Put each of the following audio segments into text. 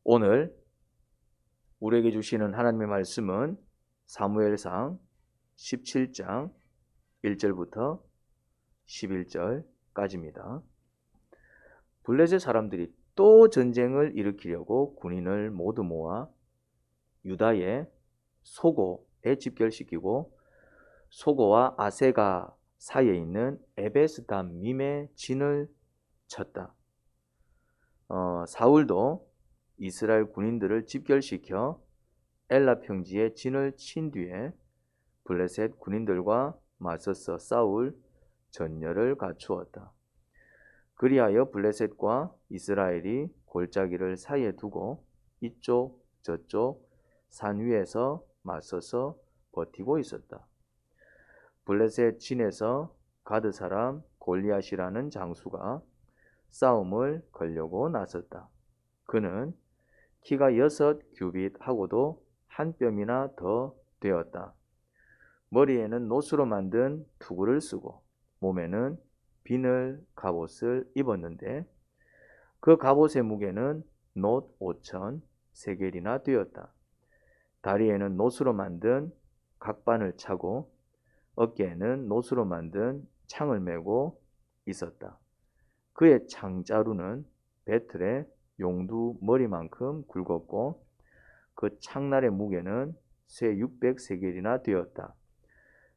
오늘 우리에게 주시는 하나님의 말씀은 사무엘상 17장 1절부터 11절까지입니다. 블레셋 사람들이 또 전쟁을 일으키려고 군인을 모두 모아 유다의 소고에 집결시키고 소고와 아세가 사이에 있는 에베스담밈에 진을 쳤다. 사울도 이스라엘 군인들을 집결시켜 엘라 평지에 진을 친 뒤에 블레셋 군인들과 맞서서 싸울 전열을 갖추었다. 그리하여 블레셋과 이스라엘이 골짜기를 사이에 두고 이쪽 저쪽 산 위에서 맞서서 버티고 있었다. 블레셋 진에서 가드 사람 골리앗이라는 장수가 싸움을 걸려고 나섰다. 그는 키가 6규빗하고도 한 뼘이나 더 되었다. 머리에는 노수로 만든 투구를 쓰고 몸에는 비늘 갑옷을 입었는데 그 갑옷의 무게는 놋 5천 세겔이나 되었다. 다리에는 노수로 만든 각반을 차고 어깨에는 노수로 만든 창을 메고 있었다. 그의 창자루는 배틀의 용두 머리만큼 굵었고 그 창날의 무게는 쇠 600세겔이나 되었다.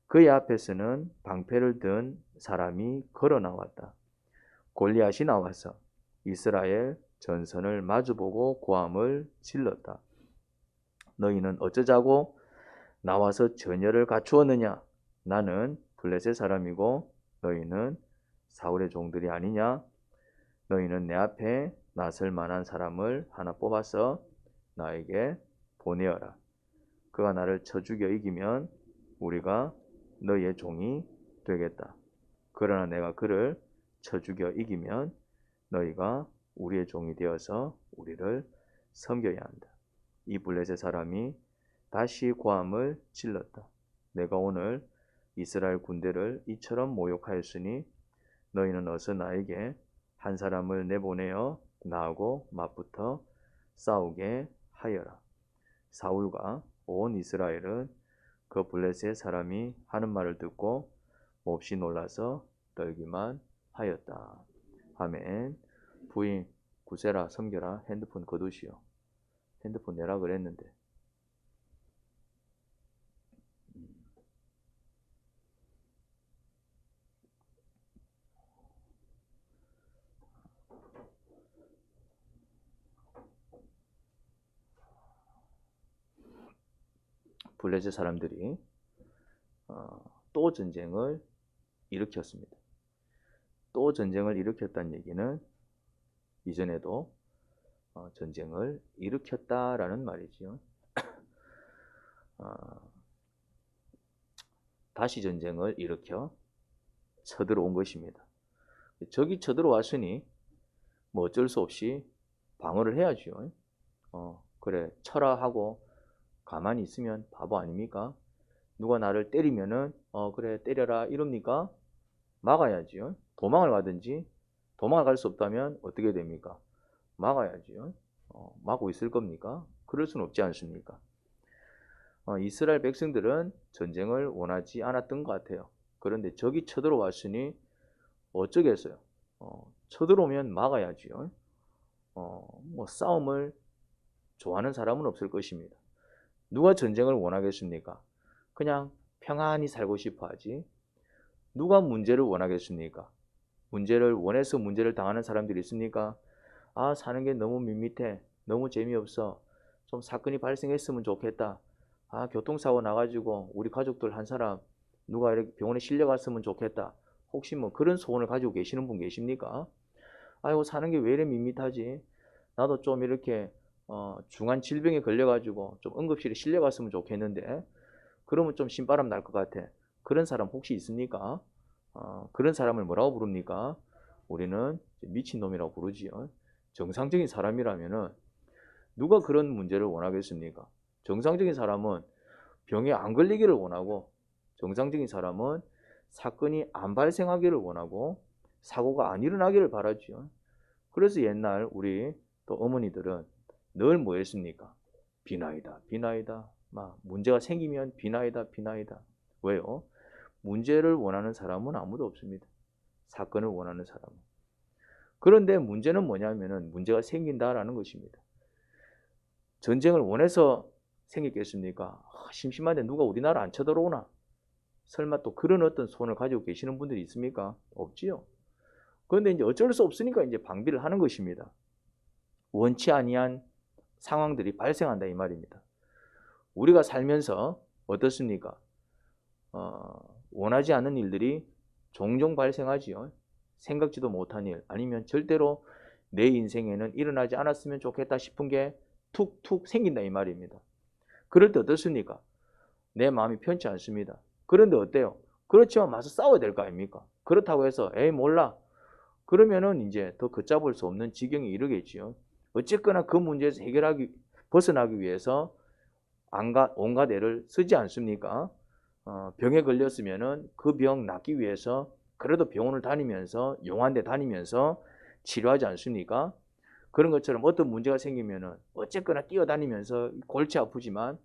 그의 앞에서는 방패를 든 사람이 걸어 나왔다. 골리앗이 나와서 이스라엘 전선을 마주보고 고함을 질렀다. 너희는 어쩌자고 나와서 전열을 갖추었느냐? 나는 블레셋 사람이고 너희는 사울의 종들이 아니냐? 너희는 내 앞에 나설 만한 사람을 하나 뽑아서 나에게 보내어라. 그가 나를 쳐 죽여 이기면 우리가 너희의 종이 되겠다. 그러나 내가 그를 쳐 죽여 이기면 너희가 우리의 종이 되어서 우리를 섬겨야 한다. 이 블레셋 사람이 다시 고함을 질렀다. 내가 오늘 이스라엘 군대를 이처럼 모욕하였으니 너희는 어서 나에게 한 사람을 내보내어 나하고 맞붙어 싸우게 하여라. 사울과 온 이스라엘은 그 블레셋 사람이 하는 말을 듣고 몹시 놀라서 떨기만 하였다. 아멘. 부인 구세라 섬겨라. 핸드폰 거두시오. 핸드폰 내라 그랬는데. 블레셋 사람들이 또 전쟁을 일으켰습니다. 또 전쟁을 일으켰다는 얘기는 이전에도 전쟁을 일으켰다라는 말이지요. 다시 전쟁을 일으켜 쳐들어온 것입니다. 적이 쳐들어왔으니 뭐 어쩔 수 없이 방어를 해야죠. 그래 쳐라 하고 가만히 있으면 바보 아닙니까? 누가 나를 때리면은 그래 때려라 이럽니까? 막아야지요. 도망을 가든지 도망을 갈 수 없다면 어떻게 됩니까? 막아야지요. 막고 있을 겁니까? 그럴 수는 없지 않습니까? 이스라엘 백성들은 전쟁을 원하지 않았던 것 같아요. 그런데 적이 쳐들어왔으니 어쩌겠어요. 쳐들어오면 막아야지요. 뭐 싸움을 좋아하는 사람은 없을 것입니다. 누가 전쟁을 원하겠습니까? 그냥 평안히 살고 싶어 하지. 누가 문제를 원하겠습니까? 문제를 원해서 문제를 당하는 사람들이 있습니까? 사는 게 너무 밋밋해. 너무 재미없어. 좀 사건이 발생했으면 좋겠다. 교통사고 나가지고 우리 가족들 한 사람 누가 이렇게 병원에 실려갔으면 좋겠다. 혹시 뭐 그런 소원을 가지고 계시는 분 계십니까? 아이고 사는 게 왜 이래 밋밋하지? 나도 좀 이렇게 중한 질병에 걸려가지고 좀 응급실에 실려갔으면 좋겠는데 그러면 좀 신바람 날 것 같아. 그런 사람 혹시 있습니까? 그런 사람을 뭐라고 부릅니까? 우리는 미친놈이라고 부르지요. 정상적인 사람이라면은 누가 그런 문제를 원하겠습니까? 정상적인 사람은 병에 안 걸리기를 원하고 정상적인 사람은 사건이 안 발생하기를 원하고 사고가 안 일어나기를 바라지요. 그래서 옛날 우리 또 어머니들은 늘 뭐였습니까? 비나이다, 비나이다. 막 문제가 생기면 비나이다, 비나이다. 왜요? 문제를 원하는 사람은 아무도 없습니다. 사건을 원하는 사람은. 그런데 문제는 뭐냐면은 문제가 생긴다라는 것입니다. 전쟁을 원해서 생겼겠습니까? 심심한데 누가 우리나라 안 쳐들어오나? 설마 또 그런 어떤 소원을 가지고 계시는 분들이 있습니까? 없지요. 그런데 이제 어쩔 수 없으니까 이제 방비를 하는 것입니다. 원치 아니한 상황들이 발생한다 이 말입니다. 우리가 살면서 어떻습니까? 원하지 않는 일들이 종종 발생하지요. 생각지도 못한 일, 아니면 절대로 내 인생에는 일어나지 않았으면 좋겠다 싶은 게 툭툭 생긴다 이 말입니다. 그럴 때 어떻습니까? 내 마음이 편치 않습니다. 그런데 어때요? 그렇지만 와서 싸워야 될 거 아닙니까? 그렇다고 해서 에이 몰라. 그러면은 이제 더 걷잡을 수 없는 지경에 이르겠지요. 어쨌거나 그 문제에서 벗어나기 위해서 온갖 애를 쓰지 않습니까? 병에 걸렸으면은 그 병 낫기 위해서 그래도 병원을 다니면서 용한데 다니면서 치료하지 않습니까? 그런 것처럼 어떤 문제가 생기면은 어쨌거나 뛰어다니면서 골치 아프지만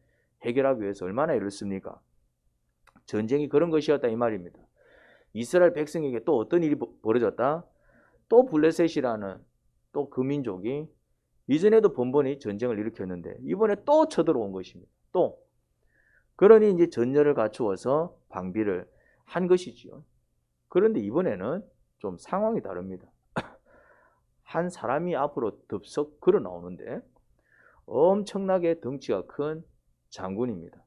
해결하기 위해서 얼마나 애를 씁니까? 전쟁이 그런 것이었다 이 말입니다. 이스라엘 백성에게 또 어떤 일이 벌어졌다? 또 블레셋이라는 또 그 민족이 이전에도 번번이 전쟁을 일으켰는데 이번에 또 쳐들어온 것입니다. 또 그러니 이제 전열을 갖추어서 방비를 한 것이지요. 그런데 이번에는 좀 상황이 다릅니다. 한 사람이 앞으로 덥석 걸어 나오는데 엄청나게 덩치가 큰 장군입니다.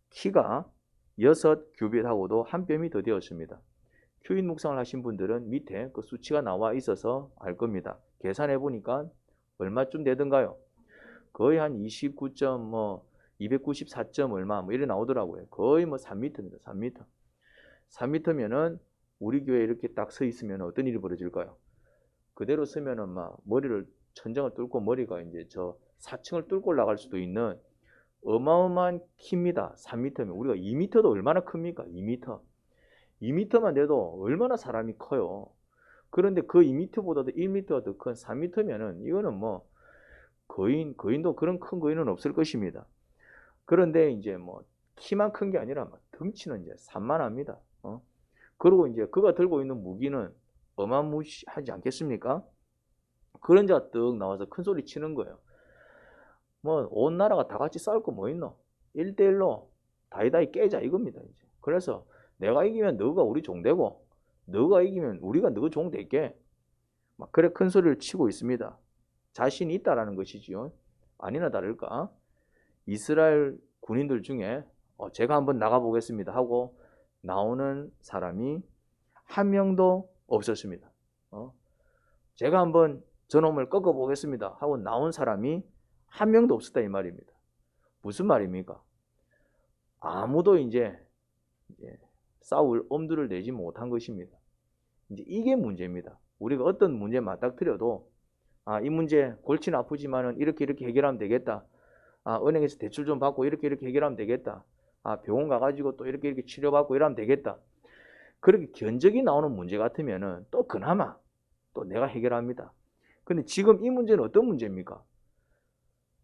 키가 6규빗하고도 한 뼘이 더 되었습니다. 큐인 묵상을 하신 분들은 밑에 그 수치가 나와 있어서 알 겁니다. 계산해 보니까 얼마쯤 되던가요? 거의 한 294점 얼마 뭐 이래 나오더라고요. 거의 뭐 3m입니다. 3m. 3m면은 우리 교회 이렇게 딱 서 있으면 어떤 일이 벌어질까요? 그대로 서면은 막 머리를 천장을 뚫고 머리가 이제 저 4층을 뚫고 올라갈 수도 있는 어마어마한 키입니다. 3m면 우리가 2m도 얼마나 큽니까? 2m. 2m만 돼도 얼마나 사람이 커요. 그런데 그 2m보다도 1m가 더 큰 3m면은 이거는 뭐 거인도 그런 큰 거인은 없을 것입니다. 그런데 이제 뭐 키만 큰 게 아니라 막 덩치는 이제 산만합니다. 그리고 이제 그가 들고 있는 무기는 어마무시하지 않겠습니까? 그런 자가 떡 나와서 큰 소리 치는 거예요. 뭐 온 나라가 다 같이 싸울 거 뭐 있노? 1대1로 다이다이 깨자 이겁니다. 이제. 그래서 내가 이기면 너가 우리 종 되고 너가 이기면 우리가 너 종 될게. 막 그래 큰 소리를 치고 있습니다. 자신이 있다라는 것이지요. 아니나 다를까 이스라엘 군인들 중에 제가 한번 나가보겠습니다 하고 나오는 사람이 한 명도 없었습니다. 제가 한번 저놈을 꺾어보겠습니다 하고 나온 사람이 한 명도 없었다 이 말입니다. 무슨 말입니까? 아무도 이제 싸울 엄두를 내지 못한 것입니다. 이제 이게 문제입니다. 우리가 어떤 문제에 맞닥뜨려도 이 문제 골치는 아프지만은 이렇게 해결하면 되겠다. 은행에서 대출 좀 받고 이렇게 해결하면 되겠다. 병원 가가지고 또 이렇게 치료받고 이러면 되겠다. 그렇게 견적이 나오는 문제 같으면은 또 그나마 또 내가 해결합니다. 근데 지금 이 문제는 어떤 문제입니까?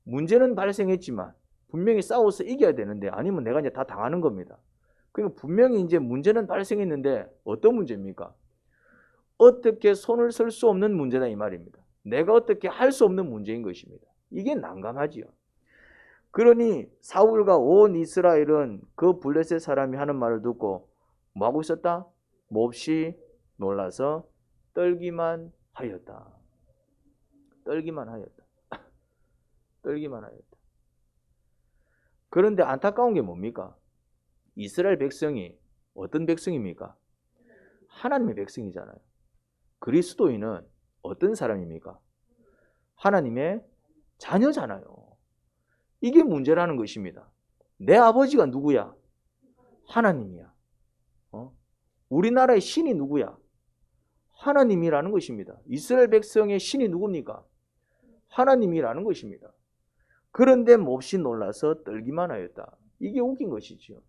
문제는 발생했지만 분명히 싸워서 이겨야 되는데 아니면 내가 이제 다 당하는 겁니다. 그러니까 분명히 이제 문제는 발생했는데 어떤 문제입니까? 어떻게 손을 쓸 수 없는 문제다 이 말입니다. 내가 어떻게 할 수 없는 문제인 것입니다. 이게 난감하지요. 그러니 사울과 온 이스라엘은 그 블레셋 사람이 하는 말을 듣고 뭐하고 있었다? 몹시 놀라서 떨기만 하였다. 떨기만 하였다. 떨기만 하였다. 그런데 안타까운 게 뭡니까? 이스라엘 백성이 어떤 백성입니까? 하나님의 백성이잖아요. 그리스도인은 어떤 사람입니까? 하나님의 자녀잖아요. 이게 문제라는 것입니다. 내 아버지가 누구야? 하나님이야. 우리나라의 신이 누구야? 하나님이라는 것입니다. 이스라엘 백성의 신이 누굽니까? 하나님이라는 것입니다. 그런데 몹시 놀라서 떨기만 하였다. 이게 웃긴 것이지요.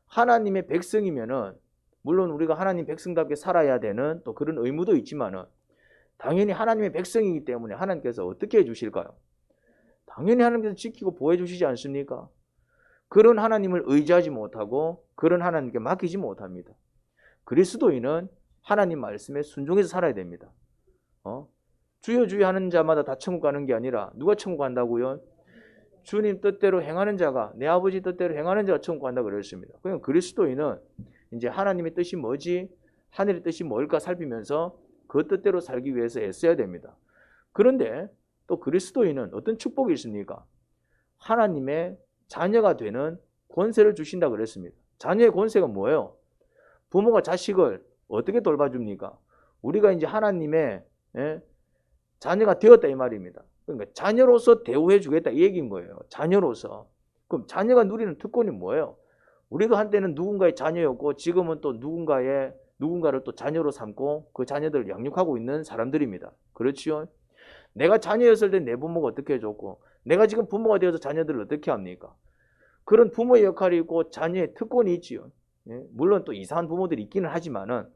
하나님의 백성이면은 물론 우리가 하나님 백성답게 살아야 되는 또 그런 의무도 있지만은 당연히 하나님의 백성이기 때문에 하나님께서 어떻게 해주실까요? 당연히 하나님께서 지키고 보호해 주시지 않습니까? 그런 하나님을 의지하지 못하고 그런 하나님께 맡기지 못합니다. 그리스도인은 하나님 말씀에 순종해서 살아야 됩니다. 주여 주여 하는 자마다 다 천국 가는 게 아니라 누가 천국 간다고요? 주님 뜻대로 행하는 자가, 내 아버지 뜻대로 행하는 자가 천국 간다고 그랬습니다. 그러니까 그리스도인은 이제 하나님의 뜻이 뭐지? 하늘의 뜻이 뭘까 살피면서 그 뜻대로 살기 위해서 애써야 됩니다. 그런데 또 그리스도인은 어떤 축복이 있습니까? 하나님의 자녀가 되는 권세를 주신다고 그랬습니다. 자녀의 권세가 뭐예요? 부모가 자식을 어떻게 돌봐줍니까? 우리가 이제 하나님의 자녀가 되었다 이 말입니다. 그러니까 자녀로서 대우해 주겠다 이 얘기인 거예요. 자녀로서. 그럼 자녀가 누리는 특권이 뭐예요? 우리도 한때는 누군가의 자녀였고 지금은 또 누군가를 또 자녀로 삼고 그 자녀들을 양육하고 있는 사람들입니다. 그렇지요? 내가 자녀였을 때 내 부모가 어떻게 해줬고 내가 지금 부모가 되어서 자녀들을 어떻게 합니까? 그런 부모의 역할이 있고 자녀의 특권이 있지요. 물론 또 이상한 부모들이 있기는 하지만은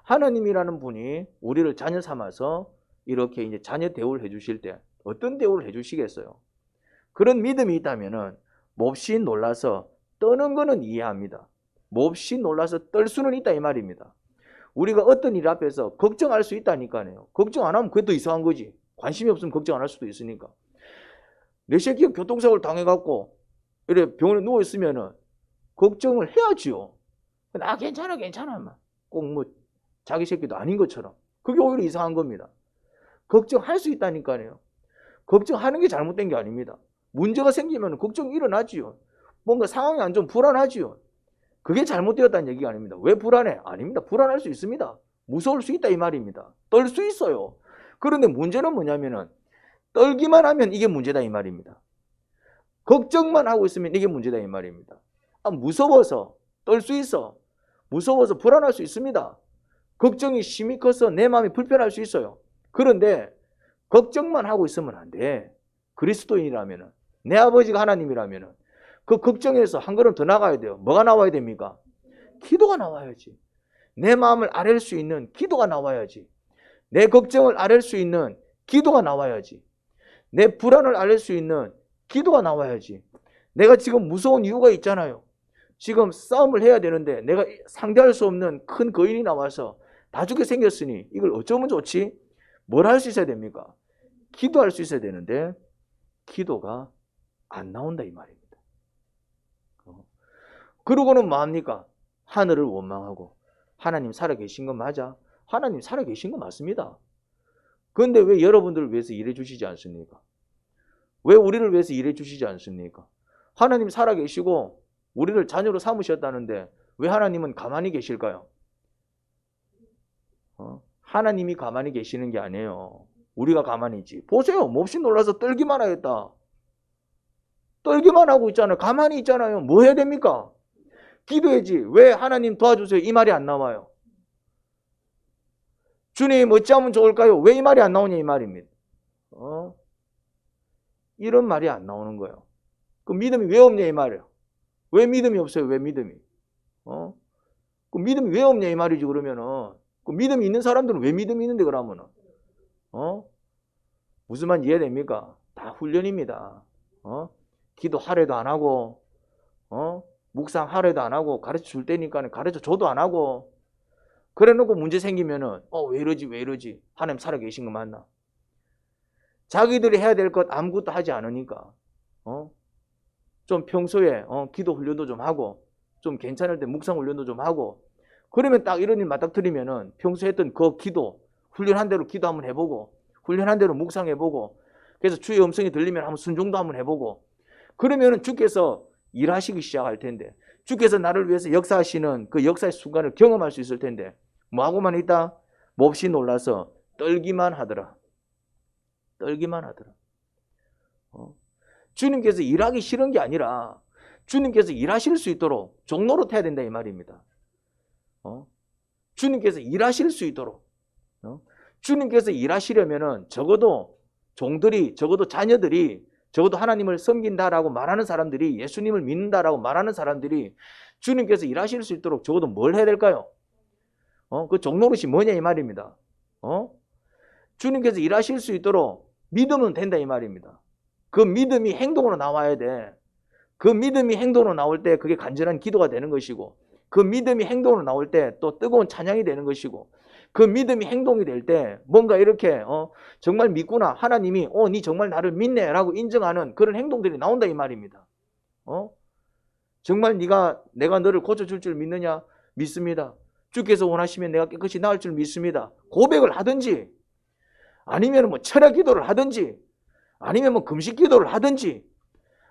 하나님이라는 분이 우리를 자녀 삼아서 이렇게 이제 자녀 대우를 해주실 때 어떤 대우를 해주시겠어요? 그런 믿음이 있다면은 몹시 놀라서 떠는 거는 이해합니다. 몹시 놀라서 떨 수는 있다 이 말입니다. 우리가 어떤 일 앞에서 걱정할 수 있다니까요. 걱정 안 하면 그게 더 이상한 거지. 관심이 없으면 걱정 안 할 수도 있으니까. 내 새끼가 교통사고를 당해갖고 이래 병원에 누워있으면은 걱정을 해야지요. 나 괜찮아 꼭 뭐 자기 새끼도 아닌 것처럼. 그게 오히려 이상한 겁니다. 걱정할 수 있다니까요. 걱정하는 게 잘못된 게 아닙니다. 문제가 생기면 걱정이 일어나지요. 뭔가 상황이 안 좋으면 불안하지요. 그게 잘못되었다는 얘기가 아닙니다. 왜 불안해? 아닙니다. 불안할 수 있습니다. 무서울 수 있다 이 말입니다. 떨 수 있어요. 그런데 문제는 뭐냐면은 떨기만 하면 이게 문제다 이 말입니다. 걱정만 하고 있으면 이게 문제다 이 말입니다. 무서워서 떨 수 있어. 무서워서 불안할 수 있습니다. 걱정이 심히 커서 내 마음이 불편할 수 있어요. 그런데 걱정만 하고 있으면 안 돼. 그리스도인이라면은, 내 아버지가 하나님이라면은 그 걱정에서 한 걸음 더 나가야 돼요. 뭐가 나와야 됩니까? 기도가 나와야지. 내 마음을 아랠 수 있는 기도가 나와야지. 내 걱정을 아랠 수 있는 기도가 나와야지. 내 불안을 아랠 수 있는 기도가 나와야지. 내가 지금 무서운 이유가 있잖아요. 지금 싸움을 해야 되는데 내가 상대할 수 없는 큰 거인이 나와서 다 죽게 생겼으니 이걸 어쩌면 좋지? 뭘 할 수 있어야 됩니까? 기도할 수 있어야 되는데 기도가 안 나온다 이 말입니다. 그러고는 뭐합니까? 하늘을 원망하고 하나님 살아계신 건 맞아? 하나님 살아계신 건 맞습니다. 그런데 왜 여러분들을 위해서 일해 주시지 않습니까? 왜 우리를 위해서 일해 주시지 않습니까? 하나님 살아계시고 우리를 자녀로 삼으셨다는데 왜 하나님은 가만히 계실까요? 하나님이 가만히 계시는 게 아니에요. 우리가 가만히 있지. 보세요. 몹시 놀라서 떨기만 하겠다. 떨기만 하고 있잖아요. 가만히 있잖아요. 뭐 해야 됩니까? 기도해야지. 왜 하나님 도와주세요? 이 말이 안 나와요. 주님 어찌하면 좋을까요? 왜 이 말이 안 나오냐 이 말입니다. 이런 말이 안 나오는 거예요. 그 믿음이 왜 없냐 이 말이에요. 왜 믿음이 없어요? 왜 믿음이? 그 믿음이 왜 없냐 이 말이지 그러면은. 그 믿음이 있는 사람들은 왜 믿음이 있는데 그러면은? 무슨 말 이해됩니까? 다 훈련입니다. 기도 하래도 안 하고, 묵상 하래도 안 하고, 가르쳐 줄 때니까 가르쳐 줘도 안 하고, 그래 놓고 문제 생기면은, 왜 이러지? 하나님 살아계신 거 맞나? 자기들이 해야 될 것 아무것도 하지 않으니까, 좀 평소에, 기도 훈련도 좀 하고, 좀 괜찮을 때 묵상 훈련도 좀 하고, 그러면 딱 이런 일 맞닥뜨리면은 평소에 했던 그 기도, 훈련한 대로 기도 한번 해보고, 훈련한 대로 묵상해보고, 그래서 주의 음성이 들리면 한번 순종도 한번 해보고, 그러면은 주께서 일하시기 시작할 텐데, 주께서 나를 위해서 역사하시는 그 역사의 순간을 경험할 수 있을 텐데, 뭐하고만 있다? 몹시 놀라서 떨기만 하더라. 떨기만 하더라. 주님께서 일하기 싫은 게 아니라 주님께서 일하실 수 있도록 종로릇 해야 된다 이 말입니다. 주님께서 일하실 수 있도록, 주님께서 일하시려면은 적어도 종들이, 적어도 자녀들이, 적어도 하나님을 섬긴다라고 말하는 사람들이, 예수님을 믿는다라고 말하는 사람들이 주님께서 일하실 수 있도록 적어도 뭘 해야 될까요? 그 종노릇이 뭐냐 이 말입니다. 주님께서 일하실 수 있도록 믿으면 된다 이 말입니다. 그 믿음이 행동으로 나와야 돼. 그 믿음이 행동으로 나올 때 그게 간절한 기도가 되는 것이고, 그 믿음이 행동으로 나올 때 또 뜨거운 찬양이 되는 것이고, 그 믿음이 행동이 될 때 뭔가 이렇게 정말 믿구나, 하나님이 니 정말 나를 믿네 라고 인정하는 그런 행동들이 나온다 이 말입니다. 정말 내가 너를 고쳐줄 줄 믿느냐? 믿습니다. 주께서 원하시면 내가 깨끗이 나을 줄 믿습니다. 고백을 하든지, 아니면 뭐 철야 기도를 하든지, 아니면 뭐 금식 기도를 하든지,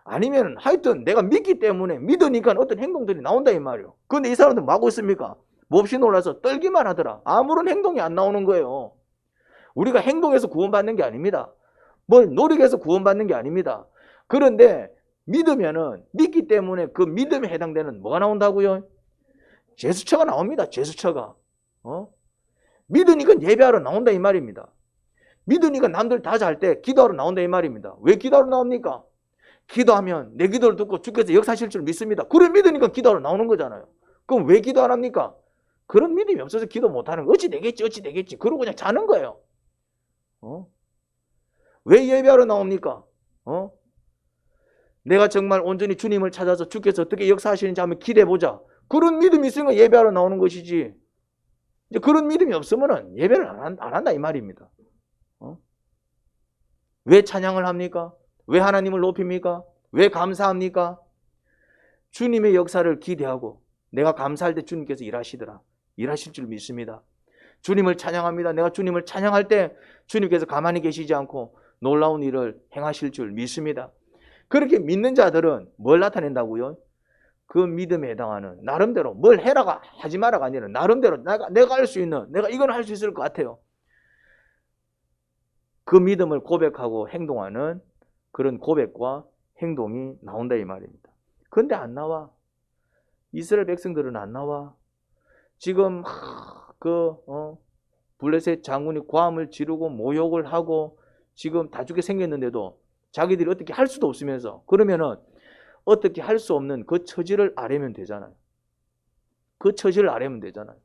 아니면 하여튼 내가 믿기 때문에 믿으니까 어떤 행동들이 나온다 이 말이에요. 그런데 이 사람들 뭐 하고 있습니까? 몹시 놀라서 떨기만 하더라. 아무런 행동이 안 나오는 거예요. 우리가 행동해서 구원받는 게 아닙니다. 뭘 노력해서 구원받는 게 아닙니다. 그런데 믿으면은, 믿기 때문에 그 믿음에 해당되는 뭐가 나온다고요? 제스처가 나옵니다. 제스처가. 믿으니까 예배하러 나온다 이 말입니다. 믿으니까 남들 다 잘 때 기도하러 나온다 이 말입니다. 왜 기도하러 나옵니까? 기도하면 내 기도를 듣고 주께서 역사하실 줄 믿습니다. 그래 믿으니까 기도하러 나오는 거잖아요. 그럼 왜 기도 안 합니까? 그런 믿음이 없어서 기도 못하는 거. 어찌 되겠지. 그러고 그냥 자는 거예요. 왜 예배하러 나옵니까? 내가 정말 온전히 주님을 찾아서 주께서 어떻게 역사하시는지 한번 기대해보자. 그런 믿음이 있으니까 예배하러 나오는 것이지. 이제 그런 믿음이 없으면 예배를 안 한다 이 말입니다. 왜 찬양을 합니까? 왜 하나님을 높입니까? 왜 감사합니까? 주님의 역사를 기대하고 내가 감사할 때 주님께서 일하시더라. 일하실 줄 믿습니다. 주님을 찬양합니다. 내가 주님을 찬양할 때 주님께서 가만히 계시지 않고 놀라운 일을 행하실 줄 믿습니다. 그렇게 믿는 자들은 뭘 나타낸다고요? 그 믿음에 해당하는 나름대로 뭘 해라가 하지 마라가 아니라 나름대로 내가 할 수 있는, 내가 이건 할 수 있을 것 같아요. 그 믿음을 고백하고 행동하는 그런 고백과 행동이 나온다 이 말입니다. 그런데 안 나와. 이스라엘 백성들은 안 나와. 지금 블레셋 장군이 고함을 지르고 모욕을 하고 지금 다 죽게 생겼는데도 자기들이 어떻게 할 수도 없으면서, 그러면은 어떻게 할 수 없는 그 처지를 아뢰면 되잖아요. 그 처지를 아뢰면 되잖아요.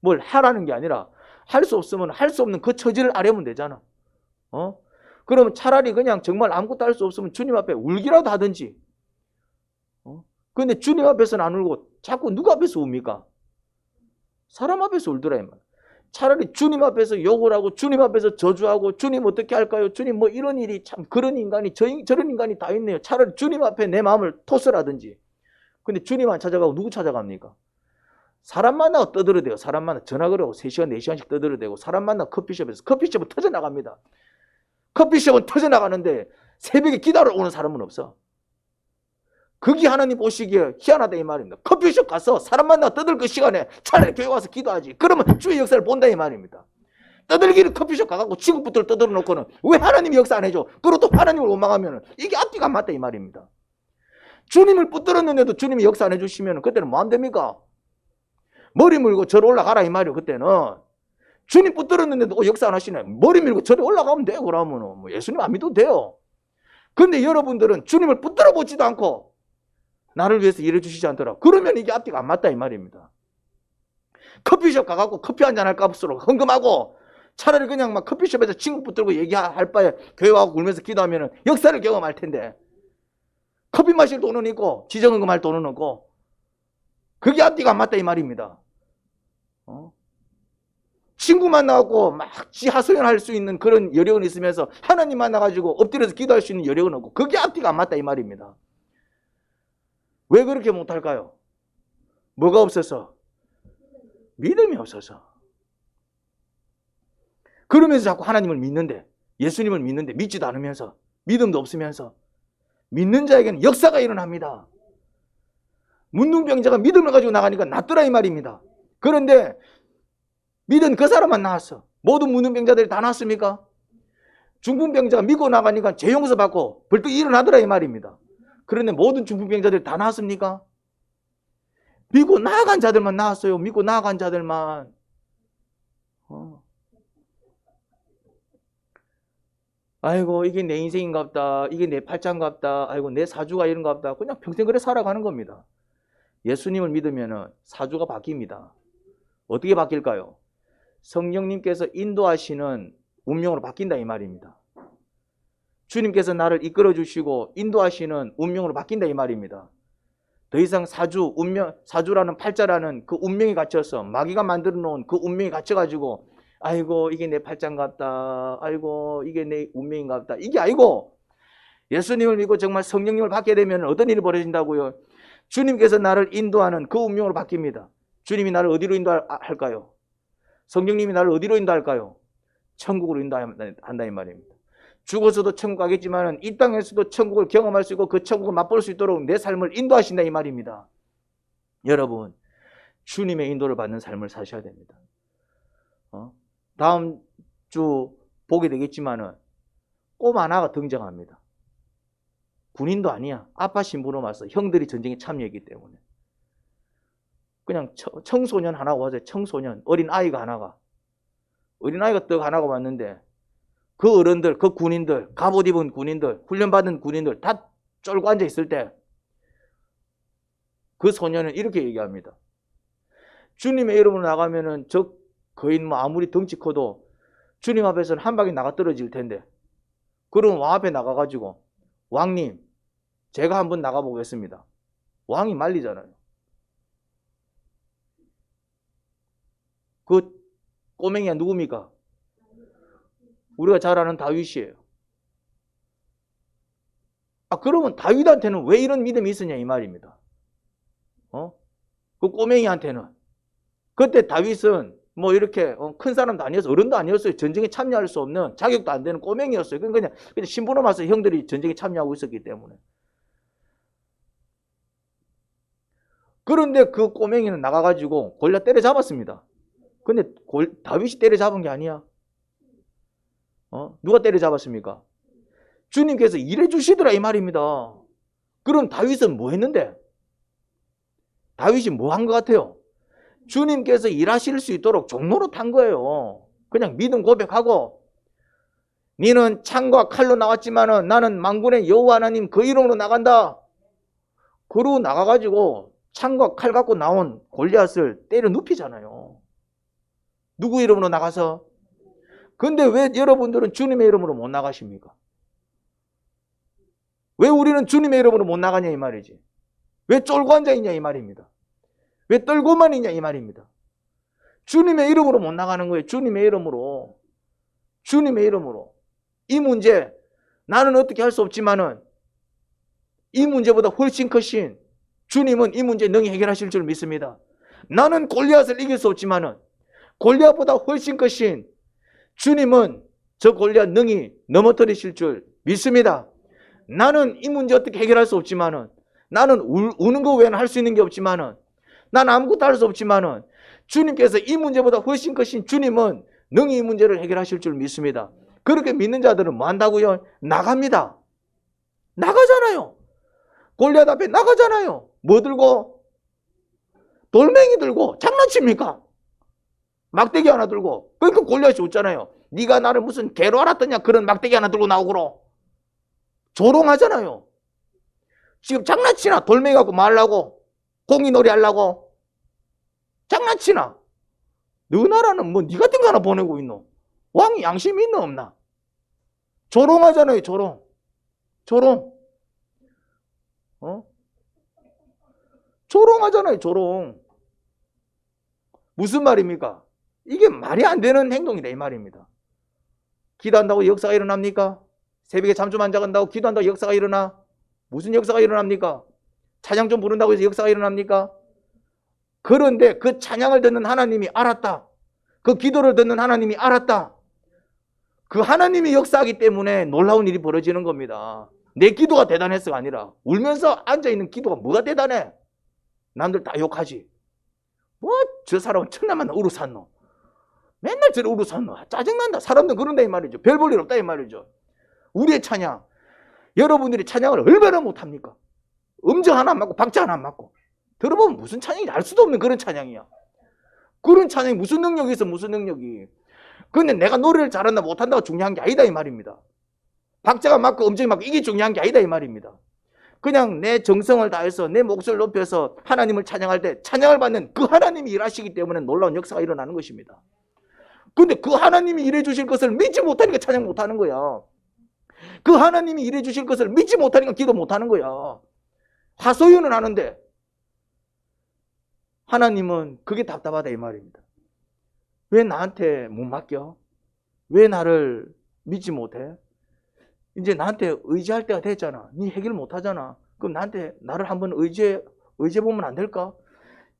뭘 하라는 게 아니라 할 수 없으면 할 수 없는 그 처지를 아뢰면 되잖아. 그러면 차라리 그냥 정말 아무것도 할 수 없으면 주님 앞에 울기라도 하든지. 근데 주님 앞에서는 안 울고 자꾸 누구 앞에서 웁니까? 사람 앞에서 울더라 이 말. 차라리 주님 앞에서 욕을 하고 주님 앞에서 저주하고 주님 어떻게 할까요? 주님 뭐 이런 일이 참 그런 인간이 저런 인간이 다 있네요. 차라리 주님 앞에 내 마음을 토설하든지. 근데 주님 안 찾아가고 누구 찾아갑니까? 사람 만나고 떠들어대요. 사람 만나 전화 걸어고 3시간 4시간씩 떠들어대고 사람 만나 커피숍에서 커피숍은 터져나갑니다. 커피숍은 터져나가는데 새벽에 기다려 오는 사람은 없어. 그게 하나님 보시기에 희한하다 이 말입니다. 커피숍 가서 사람 만나 떠들 그 시간에 차라리 교회 와서 기도하지. 그러면 주의 역사를 본다 이 말입니다. 떠들기를 커피숍 가갖고 친구부터 떠들어 놓고는 왜 하나님이 역사 안 해줘? 그리고 또 하나님을 원망하면 이게 앞뒤가 안 맞다 이 말입니다. 주님을 붙들었는데도 주님이 역사 안 해주시면 그때는 뭐 안 됩니까? 머리 물고 저리 올라가라 이 말이에요. 그때는 주님 붙들었는데도 역사 안 하시네. 머리 밀고 저리 올라가면 돼요. 그러면 뭐 예수님 안 믿어도 돼요. 근데 여러분들은 주님을 붙들어 보지도 않고 나를 위해서 일해 주시지 않더라. 그러면 이게 앞뒤가 안 맞다 이 말입니다. 커피숍 가갖고 커피 한잔 할까 없으로 헌금하고 차라리 그냥 막 커피숍에서 친구 붙들고 얘기할 바에 교회 와서 울면서 기도하면 역사를 경험할 텐데 커피 마실 돈은 있고 지정헌금할 돈은 없고 그게 앞뒤가 안 맞다 이 말입니다. 친구 만나갖고 막 지 하소연할 수 있는 그런 여력은 있으면서 하나님 만나가지고 엎드려서 기도할 수 있는 여력은 없고 그게 앞뒤가 안 맞다 이 말입니다. 왜 그렇게 못할까요? 뭐가 없어서? 믿음이 없어서. 그러면서 자꾸 하나님을 믿는데, 예수님을 믿는데 믿지도 않으면서, 믿음도 없으면서 믿는 자에게는 역사가 일어납니다. 문둥병자가 믿음을 가지고 나가니까 낫더라 이 말입니다. 그런데 믿은 그 사람만 나왔어. 모든 문둥병자들이 다 나왔습니까? 중풍병자가 믿고 나가니까 죄용서 받고 벌떡 일어나더라 이 말입니다. 그런데 모든 중풍병자들이 다 나왔습니까? 믿고 나아간 자들만 나왔어요. 믿고 나아간 자들만. 아이고 이게 내 인생인갑다. 이게 내 팔짱갑다. 아이고 내 사주가 이런갑다. 그냥 평생 그래 살아가는 겁니다. 예수님을 믿으면 사주가 바뀝니다. 어떻게 바뀔까요? 성령님께서 인도하시는 운명으로 바뀐다 이 말입니다. 주님께서 나를 이끌어 주시고 인도하시는 운명으로 바뀐다 이 말입니다. 더 이상 사주라는 팔자라는 그 운명이 갇혀서 마귀가 만들어 놓은 그 운명이 갇혀가지고 아이고 이게 내 팔자인 같다, 아이고 이게 내 운명인 같다, 이게 아니고 예수님을 믿고 정말 성령님을 받게 되면 어떤 일이 벌어진다고요? 주님께서 나를 인도하는 그 운명으로 바뀝니다. 주님이 나를 어디로 인도할까요? 성령님이 나를 어디로 인도할까요? 천국으로 인도한다 이 말입니다. 죽어서도 천국 가겠지만 이 땅에서도 천국을 경험할 수 있고 그 천국을 맛볼 수 있도록 내 삶을 인도하신다 이 말입니다. 여러분, 주님의 인도를 받는 삶을 사셔야 됩니다. 다음 주 보게 되겠지만은 꼬마 하나가 등장합니다. 군인도 아니야. 아빠 신부로 와서 형들이 전쟁에 참여했기 때문에 그냥 청소년 하나가 와서 청소년 어린 아이가 하나가 떡 하나가 왔는데 그 어른들, 그 군인들, 갑옷 입은 군인들, 훈련받은 군인들 다 쫄고 앉아 있을 때 그 소년은 이렇게 얘기합니다. 주님의 이름으로 나가면은 저 거인 뭐 아무리 덩치 커도 주님 앞에서는 한 방에 나가 떨어질 텐데 그럼 왕 앞에 나가가지고 왕님 제가 한번 나가보겠습니다. 왕이 말리잖아요. 그 꼬맹이가 누굽니까? 우리가 잘 아는 다윗이에요. 그러면 다윗한테는 왜 이런 믿음이 있었냐 이 말입니다. 그 꼬맹이한테는 그때 다윗은 뭐 이렇게 큰 사람도 아니었어요. 어른도 아니었어요. 전쟁에 참여할 수 없는 자격도 안 되는 꼬맹이였어요. 그냥 신부로 와서 형들이 전쟁에 참여하고 있었기 때문에. 그런데 그 꼬맹이는 나가가지고 골리앗 때려잡았습니다. 근데 다윗이 때려잡은 게 아니야. 누가 때려잡았습니까? 주님께서 일해주시더라 이 말입니다. 그럼 다윗은 뭐 했는데? 다윗이 뭐 한 것 같아요? 주님께서 일하실 수 있도록 종로로 탄 거예요. 그냥 믿음 고백하고 니는 창과 칼로 나왔지만은 나는 만군의 여호와 하나님 그 이름으로 나간다. 그러고 나가가지고 창과 칼 갖고 나온 골리앗을 때려 눕히잖아요. 누구 이름으로 나가서? 근데 왜 여러분들은 주님의 이름으로 못 나가십니까? 왜 우리는 주님의 이름으로 못 나가냐 이 말이지. 왜 쫄고 앉아있냐 이 말입니다. 왜 떨고만 있냐 이 말입니다. 주님의 이름으로 못 나가는 거예요. 주님의 이름으로. 주님의 이름으로. 이 문제 나는 어떻게 할 수 없지만은 이 문제보다 훨씬 크신 주님은 이 문제 능히 해결하실 줄 믿습니다. 나는 골리앗을 이길 수 없지만은 골리앗보다 훨씬 크신 주님은 저 골리앗 능히 넘어뜨리실 줄 믿습니다. 나는 이 문제 어떻게 해결할 수 없지만은 나는 우는 거 외에는 할 수 있는 게 없지만은 나는 아무것도 할 수 없지만은 주님께서 이 문제보다 훨씬 크신 주님은 능히 이 문제를 해결하실 줄 믿습니다. 그렇게 믿는 자들은 뭐 한다고요? 나갑니다. 나가잖아요. 골리앗 앞에 나가잖아요. 뭐 들고? 돌멩이 들고 장난칩니까? 막대기 하나 들고. 그러니까 골리앗이 웃잖아요. 네가 나를 무슨 개로 알았더냐 그런 막대기 하나 들고 나오고로. 조롱하잖아요. 지금 장난치나? 돌멩이 갖고 말라고? 공이놀이 하려고? 장난치나? 너 나라는 뭐 네 같은 거 하나 보내고 있노? 왕이 양심이 있나 없나? 조롱하잖아요. 조롱. 조롱하잖아요. 조롱. 무슨 말입니까? 이게 말이 안 되는 행동이다 이 말입니다. 기도한다고 역사가 일어납니까? 새벽에 잠 좀 안 자간다고 기도한다고 역사가 일어나? 무슨 역사가 일어납니까? 찬양 좀 부른다고 해서 역사가 일어납니까? 그런데 그 찬양을 듣는 하나님이 알았다. 그 기도를 듣는 하나님이 알았다. 그 하나님이 역사하기 때문에 놀라운 일이 벌어지는 겁니다. 내 기도가 대단해서가 아니라 울면서 앉아있는 기도가 뭐가 대단해? 남들 다 욕하지. 뭐 저 사람은 천나만 우루산노. 맨날 저를 우루산노. 짜증난다. 사람들은 그런다 이 말이죠. 별 볼 일 없다 이 말이죠. 우리의 찬양. 여러분들이 찬양을 얼마나 못합니까? 음정 하나 안 맞고 박자 하나 안 맞고. 들어보면 무슨 찬양인지 알 수도 없는 그런 찬양이야. 그런 찬양이 무슨 능력이 있어 무슨 능력이. 근데 내가 노래를 잘한다 못한다가 중요한 게 아니다 이 말입니다. 박자가 맞고 음정이 맞고 이게 중요한 게 아니다 이 말입니다. 그냥 내 정성을 다해서 내 몫을 높여서 하나님을 찬양할 때 찬양을 받는 그 하나님이 일하시기 때문에 놀라운 역사가 일어나는 것입니다. 근데 그 하나님이 일해 주실 것을 믿지 못하니까 찬양 못하는 거야. 그 하나님이 일해 주실 것을 믿지 못하니까 기도 못하는 거야. 하소연은 하는데 하나님은 그게 답답하다 이 말입니다. 왜 나한테 못 맡겨? 왜 나를 믿지 못해? 이제 나한테 의지할 때가 됐잖아. 네 해결 못하잖아. 그럼 나를 한번 의지해 보면 안 될까?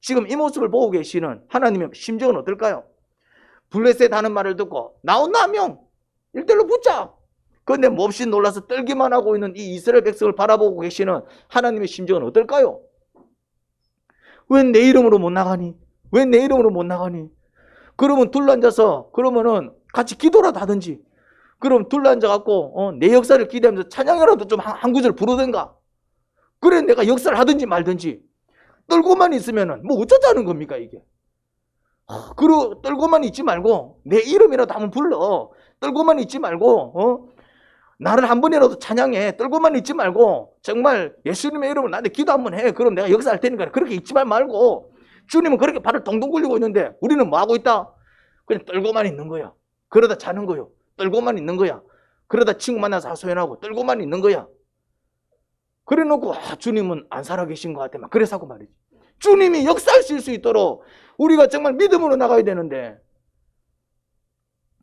지금 이 모습을 보고 계시는 하나님의 심정은 어떨까요? 블레셋 하는 말을 듣고 나온나 한 명 1대1로 붙자. 그런데 몹시 놀라서 떨기만 하고 있는 이 이스라엘 백성을 바라보고 계시는 하나님의 심정은 어떨까요? 왜 내 이름으로 못 나가니? 왜 내 이름으로 못 나가니? 그러면 둘러앉아서 그러면은 같이 기도라도 하든지, 그럼 둘러앉아갖고 내 역사를 기대하면서 찬양이라도 좀 한 구절 부르든가. 그래 내가 역사를 하든지 말든지. 떨고만 있으면은 뭐 어쩌자는 겁니까 이게? 그리고 떨고만 있지 말고 내 이름이라도 한번 불러. 떨고만 있지 말고 나를 한 번이라도 찬양해. 떨고만 있지 말고 정말 예수님의 이름으로 나한테 기도 한번 해. 그럼 내가 역사할 테니까 그렇게 있지만 말고. 주님은 그렇게 발을 동동 굴리고 있는데 우리는 뭐 하고 있다? 그냥 떨고만 있는 거야. 그러다 자는 거요. 떨고만 있는 거야. 그러다 친구 만나서 하소연하고 떨고만 있는 거야. 그래 놓고 주님은 안 살아계신 것 같아. 막 그래서 하고 말이지. 주님이 역사하실 수 있도록 우리가 정말 믿음으로 나가야 되는데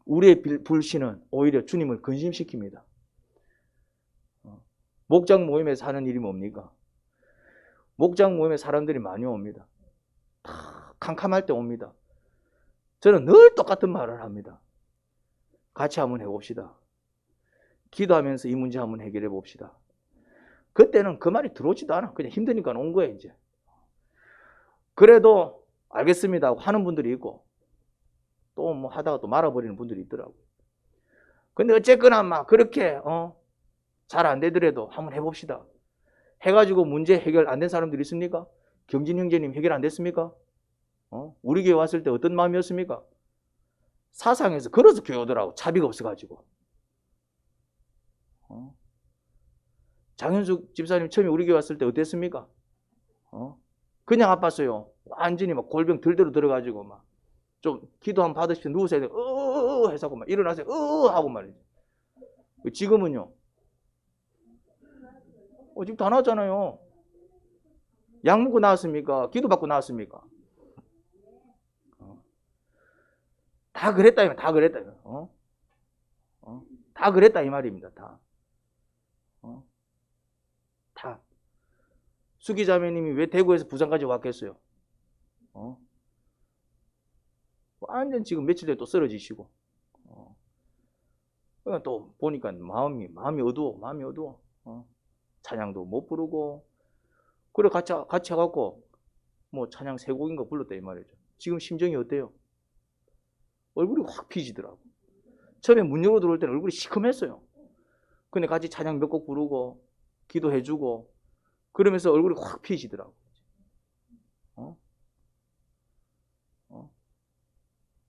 우리의 불신은 오히려 주님을 근심시킵니다. 목장 모임에서 하는 일이 뭡니까? 목장 모임에 사람들이 많이 옵니다. 다 캄캄할 때 옵니다. 저는 늘 똑같은 말을 합니다. 같이 한번 해봅시다. 기도하면서 이 문제 한번 해결해 봅시다. 그때는 그 말이 들어오지도 않아. 그냥 힘드니까 온 거예요 이제. 그래도 알겠습니다 하고 하는 분들이 있고 또 뭐 하다가 또 말아버리는 분들이 있더라고요. 근데 어쨌거나 막 그렇게 잘 안 되더라도 한번 해봅시다. 해가지고 문제 해결 안 된 사람들이 있습니까? 경진 형제님 해결 안 됐습니까? 우리 교회 왔을 때 어떤 마음이었습니까? 사상에서 걸어서 교회 오더라고. 차비가 없어가지고. 장현숙 집사님 처음에 우리 교회 왔을 때 어땠습니까? 그냥 아팠어요. 완전히 막 골병 들대로 들어가지고 막 좀 기도 한번 받으시면 누우세요. 해서 막 일어나세요. 하고 말이죠. 지금은요. 지금 다 나왔잖아요. 약 먹고 나왔습니까? 기도 받고 나왔습니까? 다 그랬다, 다 그랬다. 다 그랬다 이 말입니다. 다. 수기자매님이 왜 대구에서 부산까지 왔겠어요? 완전 지금 며칠 전에 또 쓰러지시고. 또 보니까 마음이 어두워. 찬양도 못 부르고. 그래 같이 해갖고 뭐 찬양 세 곡인가 불렀다 이 말이죠. 지금 심정이 어때요? 얼굴이 확 피지더라고. 처음에 문 열고 들어올 때는 얼굴이 시커맸어요. 근데 같이 찬양 몇 곡 부르고 기도해주고 그러면서 얼굴이 확 피지더라고.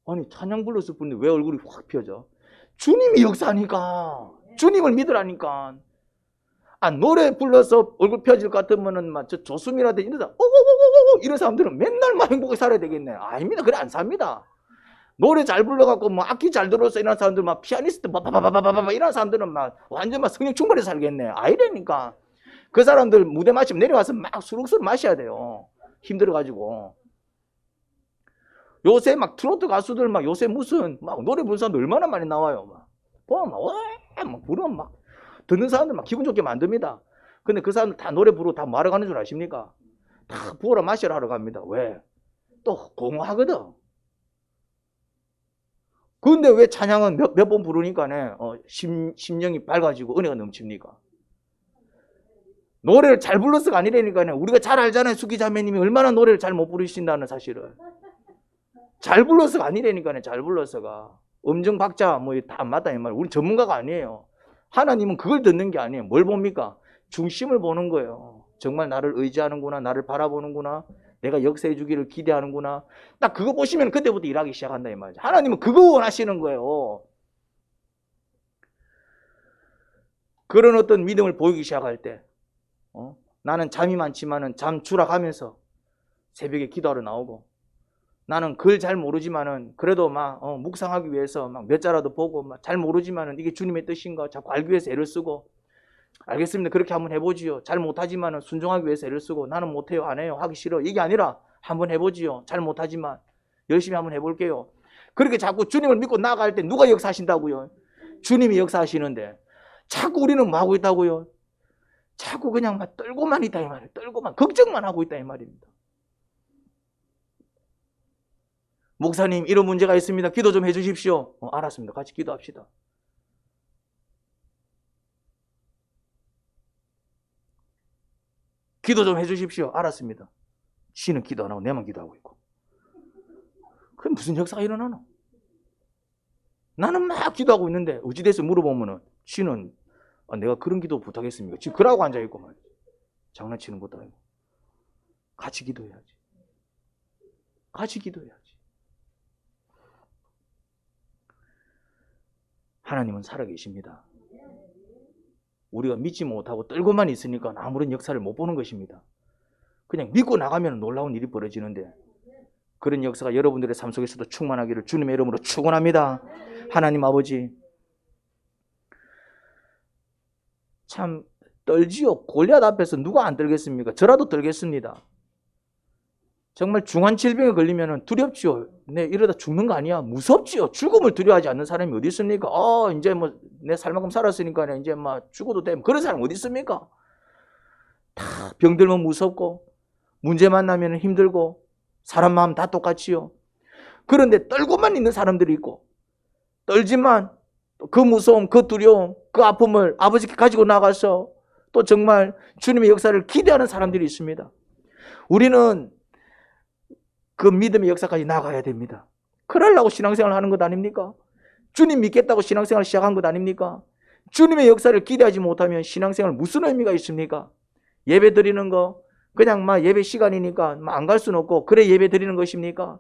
아니 찬양 불렀을 뿐인데 왜 얼굴이 확 피어져? 주님이 역사하니까. 주님을 믿으라니까. 노래 불러서 얼굴 펴질 것 같으면은 막 저 조수미라든지 이러다 이런 사람들은 맨날 막 행복하게 살아야 되겠네. 아닙니다. 그래 안 삽니다. 노래 잘 불러갖고 뭐 악기 잘 들어서 이런 사람들 막 피아니스트 바바바바바바 이런 사람들은 막 완전 막 성령 충만히 살겠네. 아니라니까. 그 사람들 무대 마치면 내려와서 막 수룩수룩 마셔야 돼요. 힘들어가지고. 요새 막 트로트 가수들 막 요새 무슨 막 노래 부르는 사람들 얼마나 많이 나와요. 막 보면 막 부르면 막 듣는 사람들 막 기분 좋게 만듭니다. 근데 그 사람들 다 노래 부르고 다 뭐하러 가는 줄 아십니까? 다 부어라 마시라 하러 갑니다. 왜? 또 공허하거든. 근데 왜 찬양은 몇 번 부르니까네 심령이 밝아지고 은혜가 넘칩니까? 노래를 잘 불러서가 아니라니까요. 우리가 잘 알잖아요. 수기자매님이 얼마나 노래를 잘 못 부르신다는 사실을. 잘 불러서가 아니라니까요. 잘 불러서가. 음정 박자 뭐 다 안 맞다 이 말. 우리 전문가가 아니에요. 하나님은 그걸 듣는 게 아니에요. 뭘 봅니까? 중심을 보는 거예요. 정말 나를 의지하는구나. 나를 바라보는구나. 내가 역사해 주기를 기대하는구나. 딱 그거 보시면 그때부터 일하기 시작한다 이 말이죠. 하나님은 그거 원하시는 거예요. 그런 어떤 믿음을 보이기 시작할 때 나는 잠이 많지만은 잠 추락하면서 새벽에 기도하러 나오고 나는 글 잘 모르지만은 그래도 막 묵상하기 위해서 막 몇 자라도 보고 막 잘 모르지만은 이게 주님의 뜻인가 자꾸 알기 위해서 애를 쓰고 알겠습니다. 그렇게 한번 해보지요. 잘 못하지만은 순종하기 위해서 애를 쓰고 나는 못해요, 안 해요, 하기 싫어 이게 아니라 한번 해보지요. 잘 못하지만 열심히 한번 해볼게요. 그렇게 자꾸 주님을 믿고 나아갈 때 누가 역사하신다고요? 주님이 역사하시는데 자꾸 우리는 뭐 하고 있다고요? 자꾸 그냥 막 떨고만 있다 이 말이에요. 떨고만 걱정만 하고 있다 이 말입니다. 목사님 이런 문제가 있습니다. 기도 좀 해주십시오. 알았습니다. 같이 기도합시다. 기도 좀 해주십시오. 알았습니다. 씨는 기도 안 하고 내만 기도하고 있고. 그럼 무슨 역사가 일어나노? 나는 막 기도하고 있는데 어찌됐어 물어보면은 씨는 내가 그런 기도 부탁했습니까? 지금 그러고 앉아있고 말이야. 장난치는 것도 아니고. 같이 기도해야지. 같이 기도해야지. 하나님은 살아계십니다. 우리가 믿지 못하고 떨고만 있으니까 아무런 역사를 못 보는 것입니다. 그냥 믿고 나가면 놀라운 일이 벌어지는데 그런 역사가 여러분들의 삶 속에서도 충만하기를 주님의 이름으로 축원합니다. 하나님 아버지 참 떨지요. 골리앗 앞에서 누가 안 떨겠습니까? 저라도 떨겠습니다. 정말 중한 질병에 걸리면 두렵지요. 네, 이러다 죽는 거 아니야? 무섭지요. 죽음을 두려워하지 않는 사람이 어디 있습니까? 이제 뭐 내 살만큼 살았으니까 이제 막 죽어도 돼. 그런 사람 어디 있습니까? 다 병들면 무섭고 문제 만나면 힘들고 사람 마음 다 똑같지요. 그런데 떨고만 있는 사람들이 있고 떨지만 그 무서움, 그 두려움, 그 아픔을 아버지께 가지고 나가서 또 정말 주님의 역사를 기대하는 사람들이 있습니다. 우리는 그 믿음의 역사까지 나가야 됩니다. 그러려고 신앙생활을 하는 것 아닙니까? 주님 믿겠다고 신앙생활을 시작한 것 아닙니까? 주님의 역사를 기대하지 못하면 신앙생활 무슨 의미가 있습니까? 예배 드리는 거 그냥 막 예배 시간이니까 안 갈 수는 없고 그래 예배 드리는 것입니까?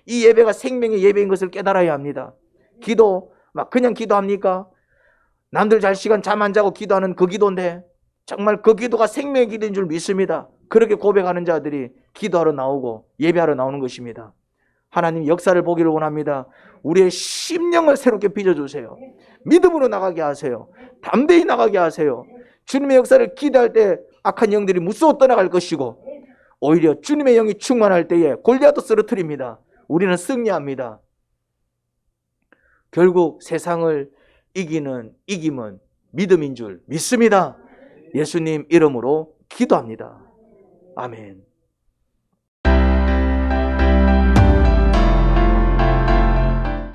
이 예배가 생명의 예배인 것을 깨달아야 합니다. 기도 막 그냥 기도합니까? 남들 잘 시간 잠 안 자고 기도하는 그 기도인데 정말 그 기도가 생명의 기도인 줄 믿습니다. 그렇게 고백하는 자들이 기도하러 나오고 예배하러 나오는 것입니다. 하나님 역사를 보기를 원합니다. 우리의 심령을 새롭게 빚어주세요. 믿음으로 나가게 하세요. 담대히 나가게 하세요. 주님의 역사를 기대할 때 악한 영들이 무서워 떠나갈 것이고 오히려 주님의 영이 충만할 때에 골리앗도 쓰러뜨립니다. 우리는 승리합니다. 결국 세상을 이기는 이김은 믿음인 줄 믿습니다. 예수님 이름으로 기도합니다. 아멘.